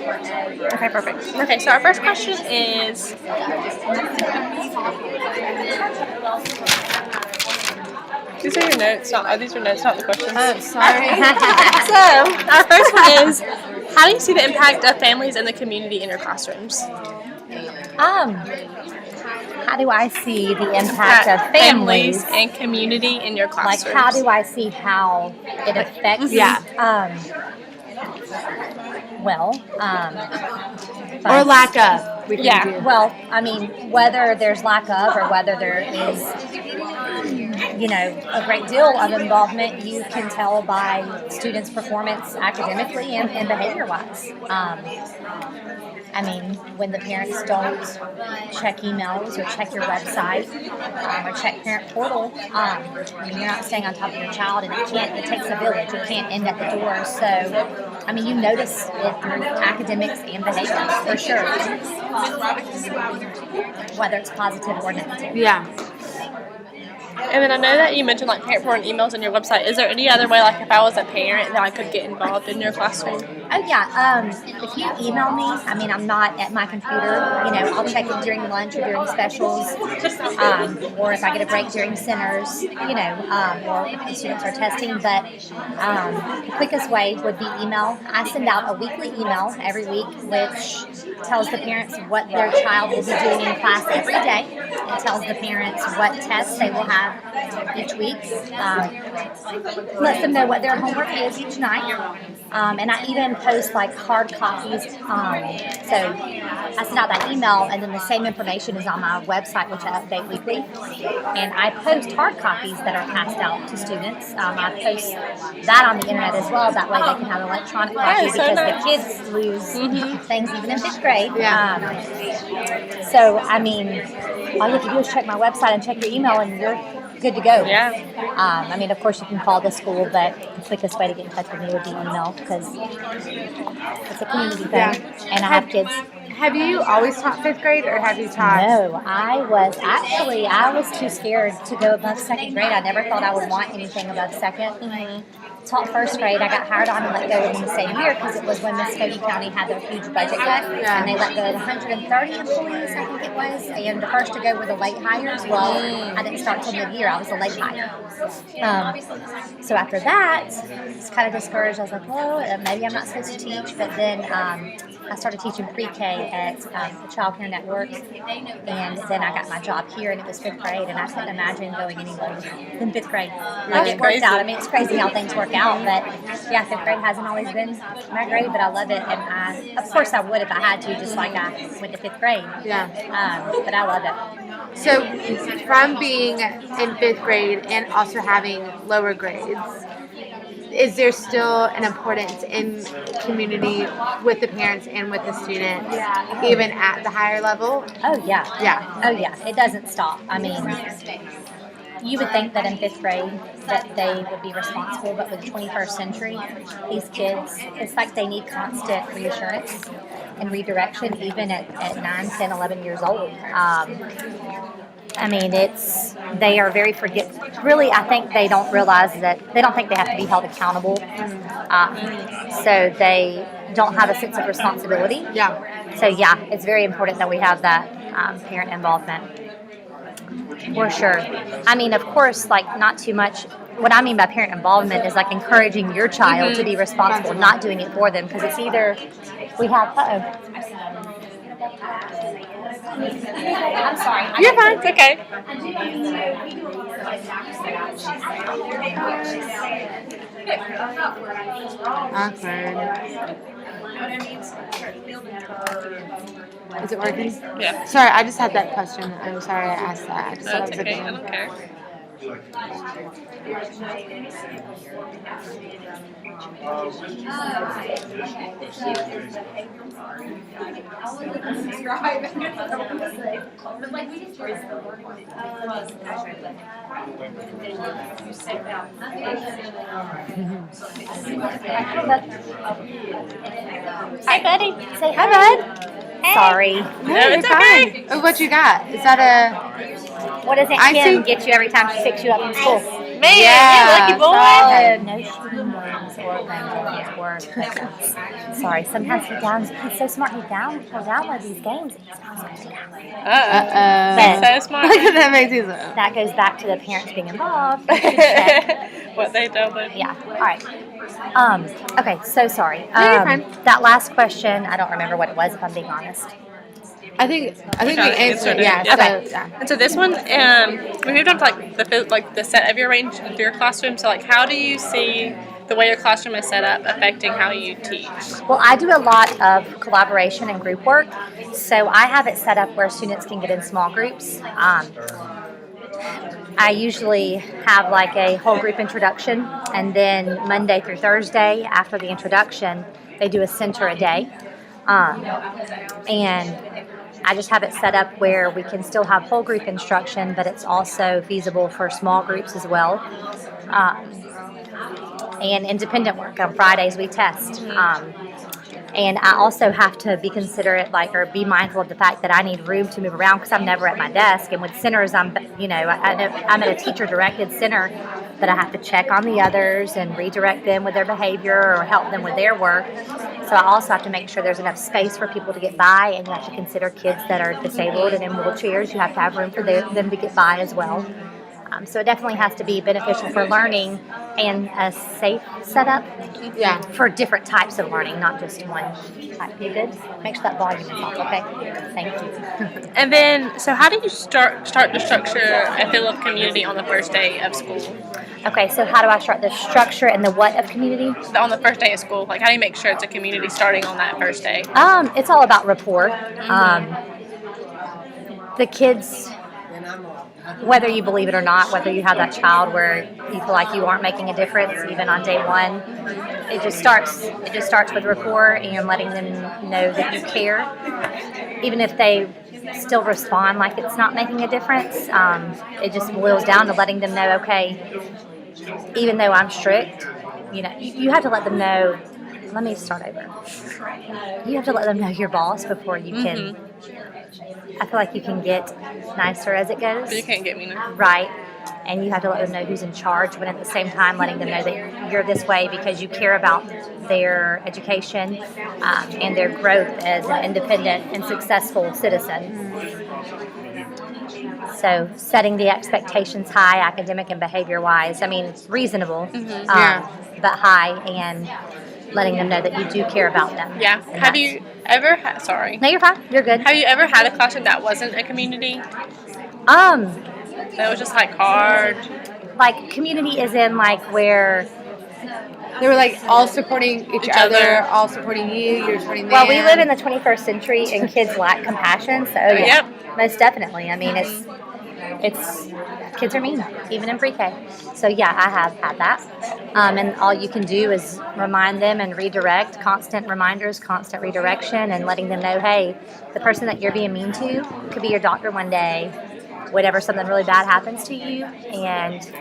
Okay, perfect. Okay, so our first question is... These are your notes, these are notes, not the questions. Oh, sorry. So, our first one is, how do you see the impact of families in the community in your classrooms? How do I see the impact of families and community in your classrooms? Like, how do I see how it affects? Or lack of. Well, I mean, whether there's lack of or whether there is, a great deal of involvement, you can tell by students' performance academically and behavior-wise. I mean, when the parents don't check emails or check your website or check parent portal, you're not staying on top of your child, and it takes a village. It can't end at the door. So, I mean, you notice it through academics and behavior, for sure. Whether it's positive or negative. Yeah. And then I know that you mentioned parent portal and emails on your website. Is there any other way, if I was a parent, that I could get involved in your classroom? Oh, yeah. If you email me, I mean, I'm not at my computer. I'll check it during lunch or during specials, or if I get a break during centers, or if the students are testing. But the quickest way would be email. I send out a weekly email every week, which tells the parents what their child will be doing in class every day. It tells the parents what tests they will have each week. Let them know what their homework is each night. And I even post hard copies. So I send out that email, and then the same information is on my website, which I update weekly. And I post hard copies that are passed out to students. I post that on the internet as well. That way they can have an electronic copy, because the kids lose things even in 5th grade. Yeah. So, I mean, all you have to do is check my website and check your email, and you're good to go. Yeah. I mean, of course, you can call the school, but the quickest way to get in touch with me would be email, because it's a community thing, and I have kids. Have you always taught 5th grade, or have you taught? No, I was too scared to go above 2nd grade. I never thought I would want anything above 2nd. Taught 1st grade. I got hired on and let go in the same year, because it was when Muskogee County had their huge budget cut, and they let go of 130 employees, I think it was. And the first to go were the late hires. Well, I didn't start till mid-year. I was a late hire. So after that, I was kind of discouraged. I was like, well, maybe I'm not supposed to teach. But then I started teaching pre-K at the Child Care Network, and then I got my job here, and it was 5th grade, and I couldn't imagine going anywhere than 5th grade. It worked out. I mean, it's crazy how things work out, but yeah, 5th grade hasn't always been my grade, but I love it, and of course I would if I had to, just like I went to 5th grade. Yeah. But I love it. So, from being in 5th grade and also having lower grades, is there still an importance in community with the parents and with the student, even at the higher level? Oh, yeah. Yeah. Oh, yeah. It doesn't stop. I mean, you would think that in 5th grade that they would be responsible, but with the 21st century, these kids, it's like they need constant reassurance and redirection, even at 9, 10, 11 years old. I mean, they are very really, I think they don't realize that, they don't think they have to be held accountable. So they don't have a sense of responsibility. Yeah. So yeah, it's very important that we have that parent involvement. For sure. I mean, of course, not too much. What I mean by parent involvement is encouraging your child to be responsible, not doing it for them, because it's either we have, I'm sorry. You're fine. It's okay. Awkward. Is it working? Yeah. Sorry, I just had that question. I'm sorry I asked that. I just thought it was okay. a I don't care. Hi, buddy. Say hi, bud. Hey. Sorry. No, it's fine. Oh, what you got? Is that a... What does Aunt Kim get you every time she picks you up from school? Man, you lucky boy. No, she or Avengers or Cousins. Sorry, sometimes he's so smart, he'll download these games. He's not supposed to download. But so smart. That makes you so. That goes back to the parents being involved. What they download. Yeah. All right. Okay. So sorry. you're fine. That last question, I don't remember what it was. If I'm being honest. I think we answered it. Yeah. Okay. So, yeah. And so this one, we moved on to like the set of your range of your classroom. So like, how do you see the way your classroom is set up affecting how you teach? Well, I do a lot of collaboration and group work, so I have it set up where students can get in small groups. I usually have like a whole group introduction, and then Monday through Thursday after the introduction, they do a center a day. And I just have it set up where we can still have whole group instruction, but it's also feasible for small groups as well. And independent work. On Fridays we test. And I also have to be considerate, or be mindful of the fact that I need room to move around because I'm never at my desk. And with centers, I'm at a teacher-directed center that I have to check on the others and redirect them with their behavior or help them with their work. So I also have to make sure there's enough space for people to get by, and you have to consider kids that are disabled and in wheelchairs. You have to have room for them to get by as well. So it definitely has to be beneficial for learning and a safe setup for different types of learning, not just one type. You good? Make sure that volume is off, okay? Thank you. And then, so how do you start to structure a feel of community on the first day of school? Okay, so how do I start the structure and the what of community? On the first day of school, like how do you make sure it's a community starting on that first day? It's all about rapport. The kids, whether you believe it or not, whether you have that child where you feel like you aren't making a difference even on day one, it just starts with rapport and letting them know that you care. Even if they still respond like it's not making a difference, it just boils down to letting them know, okay, even though I'm strict, you have to let them know. Let me start over. You have to let them know your boss before you can. I feel like you can get nicer as it goes. But you can't get meaner. Right. And you have to let them know who's in charge, when at the same time letting them know that you're this way because you care about their education and their growth as an independent and successful citizen. So setting the expectations high, academic and behavior-wise. I mean, it's reasonable, but high, and letting them know that you do care about them. Yeah. Have you ever had... Sorry. No, you're fine. You're good. Have you ever had a classroom that wasn't a community? That was just like hard? Like community is in like where... They were like all supporting each other, all supporting you, you're supporting them. Well, we live in the 21st century and kids lack compassion, so yeah, most definitely. I mean, it's kids are mean, even in pre-K. So yeah, I have had that. And all you can do is remind them and redirect, constant reminders, constant redirection, and letting them know, hey, the person that you're being mean to could be your doctor one day, whenever something really bad happens to you, and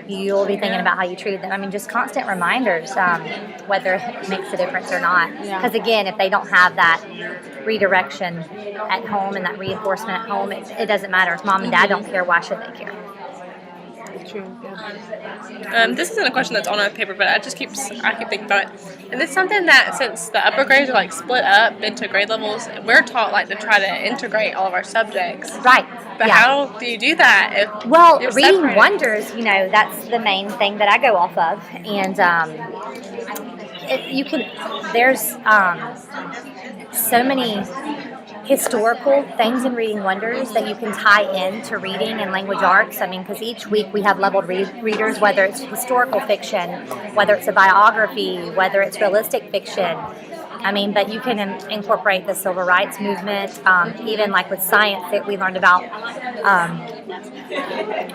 you'll be thinking about how you treated them. I mean, just constant reminders, whether it makes a difference or not. Because again, if they don't have that redirection at home and that reinforcement at home, it doesn't matter. If mom and dad don't care, why should they care? True. This isn't a question that's on our paper, but I keep thinking about it. And it's something that, since the upper grades are like split up into grade levels, we're taught like to try to integrate all of our subjects. Right. But how do you do that? Well, reading wonders, that's the main thing that I go off of, and there's so many historical things in Reading Wonders that you can tie in to reading and language arts. I mean, because each week we have leveled readers, whether it's historical fiction, whether it's a biography, whether it's realistic fiction. I mean, but you can incorporate the civil rights movement, even like with science that we learned about,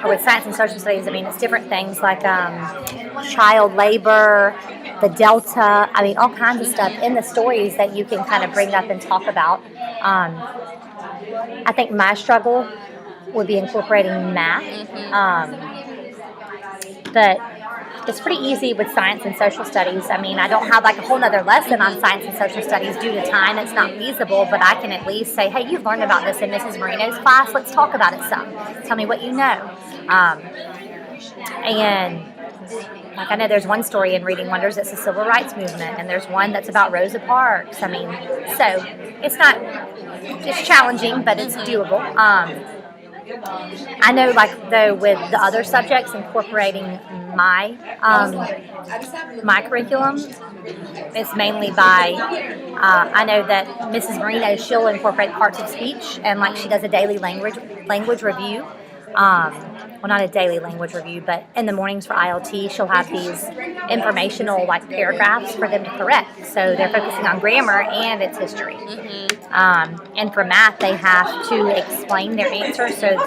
or with science and social studies. I mean, it's different things like child labor, the Delta. I mean, all kinds of stuff in the stories that you can kind of bring up and talk about. I think my struggle would be incorporating math, but it's pretty easy with science and social studies. I mean, I don't have like a whole nother lesson on science and social studies due to time. It's not feasible, but I can at least say, hey, you've learned about this in Mrs. Marino's class. Let's talk about it some. Tell me what you know. And like I know there's one story in Reading Wonders that's the civil rights movement, and there's one that's about Rosa Parks. I mean, so it's challenging, but it's doable. I know, like, though, with the other subjects, incorporating my my curriculum, it's mainly by, I know that Mrs. Marino, she'll incorporate parts of speech, and like she does a daily language review. Well, not a daily language review, but in the mornings for ILT, she'll have these informational like paragraphs for them to correct. So they're focusing on grammar and its history. And for math, they have to explain their answer. So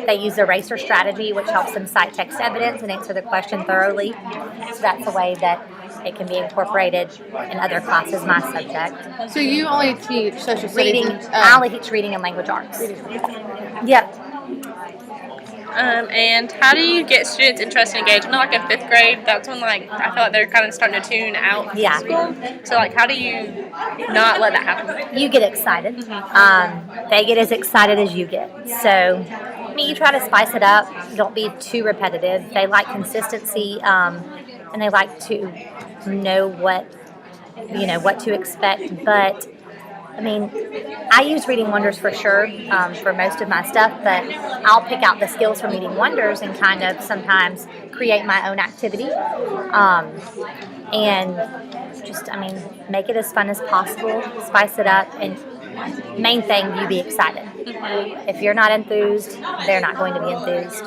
they use the eraser strategy, which helps them cite text evidence and answer the question thoroughly. So that's a way that it can be incorporated in other classes, my subject. So you only teach social studies? Reading, I only teach reading and language arts. Yep. And how do you get students interested and engaged? I know, like in 5th grade, that's when like I feel like they're kind of starting to tune out of school. So like, how do you not let that happen? You get excited. They get as excited as you get. So you try to spice it up. Don't be too repetitive. They like consistency, and they like to know what to expect. But I mean, I use Reading Wonders for sure for most of my stuff, but I'll pick out the skills from Reading Wonders and kind of sometimes create my own activity, and just, make it as fun as possible, spice it up, and main thing, you be excited. If you're not enthused, they're not going to be enthused.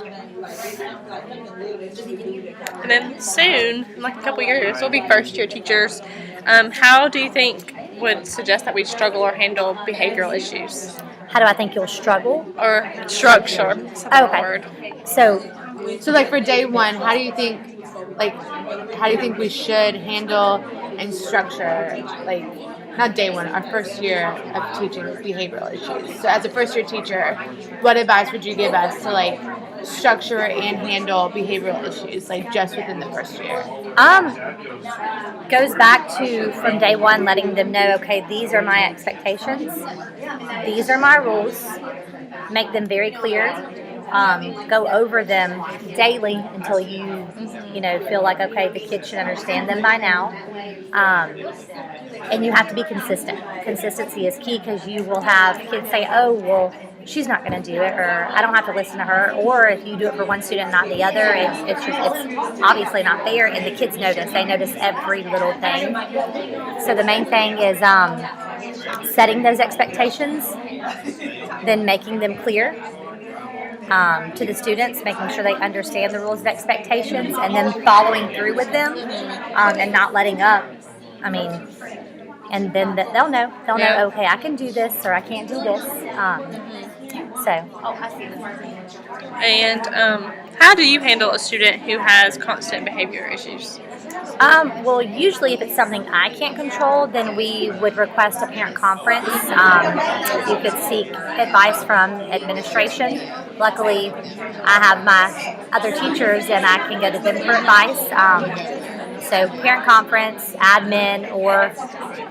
And then soon, in like a couple years, we'll be first-year teachers. How do you think would suggest that we struggle or handle behavioral issues? How do I think you'll struggle? Or structure. Okay. So like for day one, how do you think we should handle and structure, like, not day one, our first year of teaching behavioral issues? So as a first year teacher, what advice would you give us to like structure and handle behavioral issues, like just within the first year? Goes back to from day one, letting them know, okay, these are my expectations, these are my rules, make them very clear. Go over them daily until you feel like, okay, the kids should understand them by now. And you have to be consistent. Consistency is key, because you will have kids say, oh, well, she's not going to do it, or I don't have to listen to her. Or if you do it for one student, not the other, it's obviously not fair. And the kids notice. They notice every little thing. So the main thing is setting those expectations, then making them clear. To the students, making sure they understand the rules and expectations, and then following through with them, and not letting up. And then they'll know. They'll know, okay, I can do this, or I can't do this. And how do you handle a student who has constant behavior issues? Well, usually if it's something I can't control, then we would request a parent conference. You could seek advice from administration. Luckily, I have my other teachers, and I can go to them for advice. So parent conference, admin,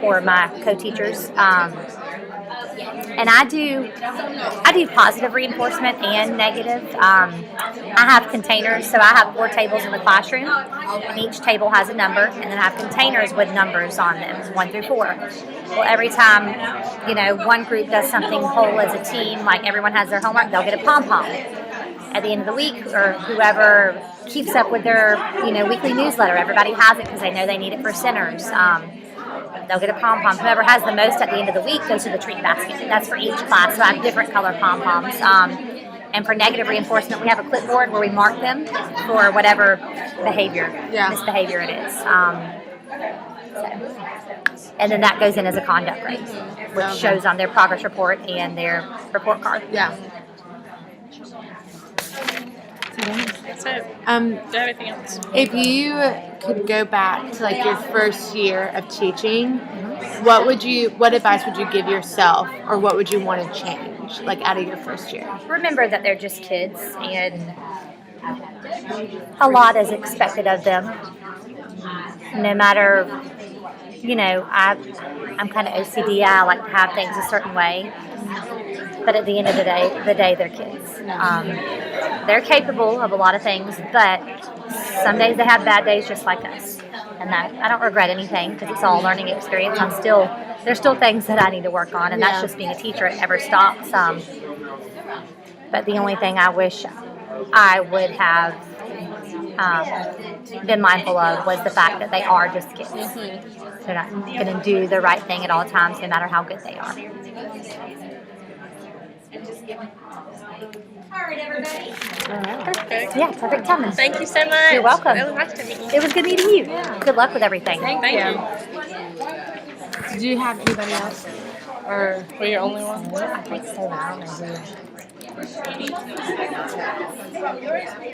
or my co-teachers. And I do positive reinforcement and negative. I have containers, so I have 4 tables in the classroom, and each table has a number, and then I have containers with numbers on them, 1 through 4. Well, every time, one group does something whole as a team, like everyone has their homework, they'll get a pom-pom. At the end of the week, or whoever keeps up with their, weekly newsletter, everybody has it because they know they need it for centers. They'll get a pom-pom. Whoever has the most at the end of the week goes to the treat basket. That's for each class. So I have different color pom-poms. And for negative reinforcement, we have a clipboard where we mark them for whatever misbehavior it is. And then that goes in as a conduct grade, which shows on their progress report and their report card. Yeah. So, do you have anything else? If you could go back to like your first year of teaching, what advice would you give yourself, or what would you want to change, like out of your first year? Remember that they're just kids, and a lot is expected of them. No matter, I'm kind of OCD. I like to have things a certain way, but at the end of the day, they're kids. they're capable of a lot of things, but some days they have bad days just like us. And that I don't regret anything because it's all a learning experience. There's still things that I need to work on, and that's just being a teacher. It never stops. But the only thing I wish I would have been mindful of was the fact that they are just kids. They're not going to do the right thing at all times, no matter how good they are. Perfect. Yeah, perfect timing. Thank you so much. You're welcome. It was nice to meet you. It was good meeting you. Good luck with everything. Thank you. Do you have anybody else? Or Were you the only one? I think so, but I don't know who.